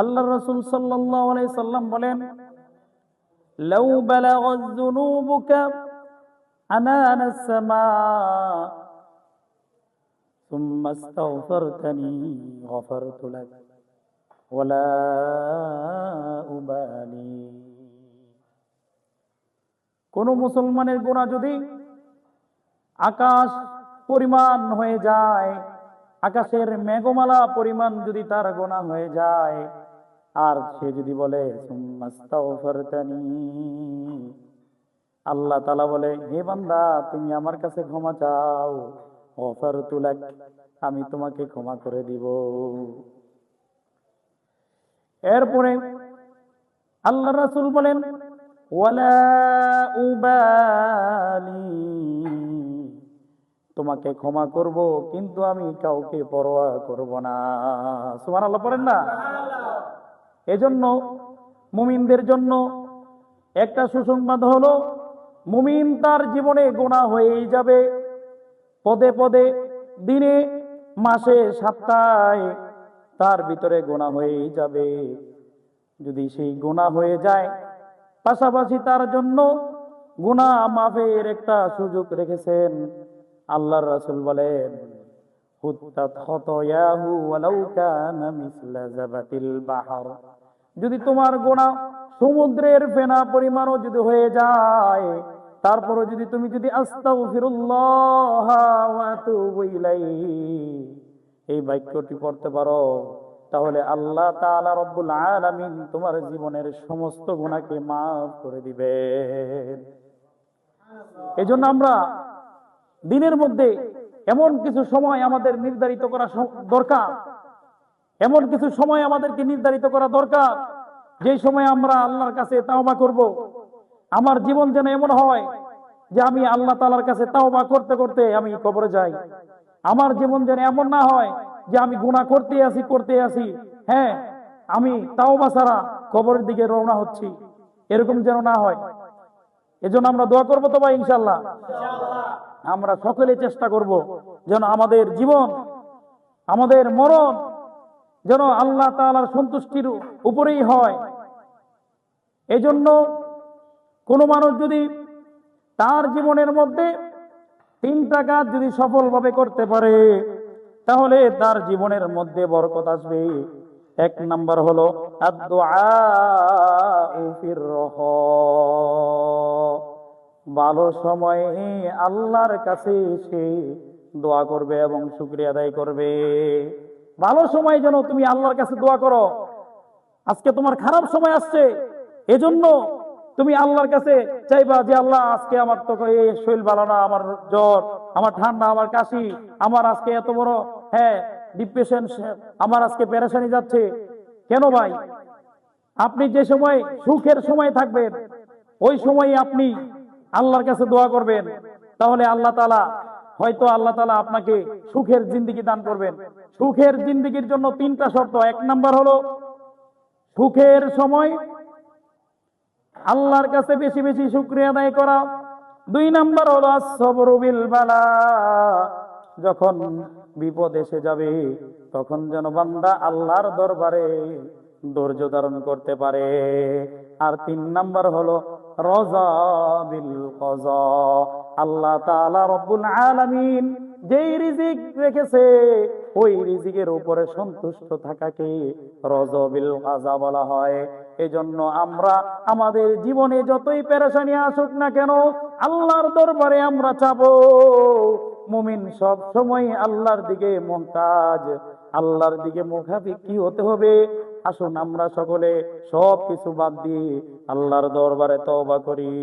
আল্লাহর রাসূল সাল্লাল্লাহু আলাইহি সাল্লাম বলেন, লাউ বালাগাত যুনুবুকা আনানা সামা সুম্মা ইস্তাগফারতানি গফারতু লাক ওয়ালা উবালি। কোন মুসলমানের গুনাহ যদি আকাশ পরিমাণ হয়ে যায়, আকাশের মেঘমালা পরিমাণ যদি তার গুনাহ হয়ে যায়, আর সে যদি বলে সুম্মাস্তাগফারতানি, আল্লাহ তাআলা বলে, হে বান্দা তুমি আমার কাছে ক্ষমা চাও, গফারতু লাক, আমি তোমাকে ক্ষমা করে দিব। এরপরে আল্লাহর রাসূল বলেন, ওয়ালা উবালি, তোমাকে ক্ষমা করব কিন্তু আমি কাউকে পরোয়া করব না। সুবহানাল্লাহ পড়েন না? এজন্য মুমিনদের জন্য একটা সুসংবাদ হলো, মুমিন তার জীবনে গুনাহ হয়েই যাবে, পদে পদে, দিনে, মাসে, সপ্তাহে তার ভিতরে গুনাহ হয়েই যাবে। যদি সেই গুনাহ হয়ে যায়, পাশাপাশি তার জন্য গুনাহ মাফের একটা সুযোগ রেখেছেন। আল্লাহর রাসূল বলেন, হুত্তাত খাতায়াহু ওয়ালাউ কানা মিসলা যাবাতিল বাহর, যদি তোমার গুনাহ সমুদ্রের ফেনা পরিমাণও যদি হয়ে যায়, তারপরে যদি তুমি আস্তাগফিরুল্লাহ ওয়া আতুবু ইলাইহি এই বাক্যটি পড়তে পারো, তাহলে আল্লাহ তাআলা রব্বুল আলামিন তোমার জীবনের সমস্ত গুনাহকে মাফ করে দিবেন। এজন্য আমরা দিনের মধ্যে এমন কিছু সময় আমাদের নির্ধারিত করা দরকার, এমন কিছু সময় আমাদেরকে নির্ধারিত করা দরকার, যে সময় আমরা আল্লাহর কাছে তাওবা করব। আমার জীবন যেন এমন হয় যে আমি আল্লাহ তাআলার কাছে তাওবা করতে করতে আমি কবরে যাই। আমার জীবন যেন এমন না হয় যে আমি গুনাহ করতে আসি, হ্যাঁ, আমি তাওবা ছাড়া কবরের দিকে রওনা হচ্ছি, এরকম যেন না হয়। এজন্য আমরা দোয়া করব তো ভাই, ইনশাআল্লাহ আমরা সকলে চেষ্টা করব যেন আমাদের জীবন, আমাদের মরণ যেন আল্লাহ তাআলার সন্তুষ্টির উপরেই হয়। এজন্য কোন মানুষ যদি তার জীবনের মধ্যে 3টা কাজ যদি সফলভাবে করতে পারে, তাহলে তার জীবনের মধ্যে বরকত আসবে। 1 নাম্বার হলো আদ-দুআউ ফির রাহা, ভালো সময়ে আল্লাহর কাছে এসে দোয়া করবে এবং শুকরিয়া আদায় করবে। ভালো সময় যেন তুমি আল্লাহর কাছে দোয়া করো। আজকে তোমার খারাপ সময় আসছে, এজন্য তুমি আল্লাহর কাছে চাইবা যে আল্লাহ আজকে আমার তো এই শরীর ভালো না, আমার জ্বর, আমার ঠান্ডা, আমার কাশি, আমার আজকে এত বড় ডিপ্রেশন, আমার আজকে পেরেশানি যাচ্ছে। কেন ভাই? আপনি যে সময় সুখের সময় থাকবেন, ওই সময় আপনি আল্লাহর কাছে দোয়া করবেন, তাহলে আল্লাহ তাআলা আপনাকে সুখের জিন্দেগি দান করবেন। সুখের জিন্দেগির জন্য 3টা শর্ত। 1 নাম্বার হলো সুখের সময় আল্লাহর কাছে বেশি বেশি শুকরিয়া আদায় করা। 2 নাম্বার হলো আস-সাবরু বিল বালা, যখন বিপদ এসে যাবে তখন যেন বান্দা আল্লাহর দরবারে ধৈর্য ধারণ করতে পারে। আর 3 নাম্বার হলো রযা বিল কযা, আল্লাহ তাআলা রব্বুল আলামিন যেই রিজিক রেখেছে ওই রিজিকের উপরে সন্তুষ্ট থাকাকে রযা বিল কযা বলা হয়। এজন্য আমরা আমাদের জীবনে যতই পেরেশানি আসুক না কেন, আল্লাহর দরবারে আমরা চাবো। মুমিন সব সময় আল্লাহর দিকে মুহতাজ, আল্লাহর দিকে মুখাপেক্ষী হতে হবে। আসুন আমরা সকলে সব কিছু বাদ দিয়ে আল্লাহর দরবারে তওবা করি।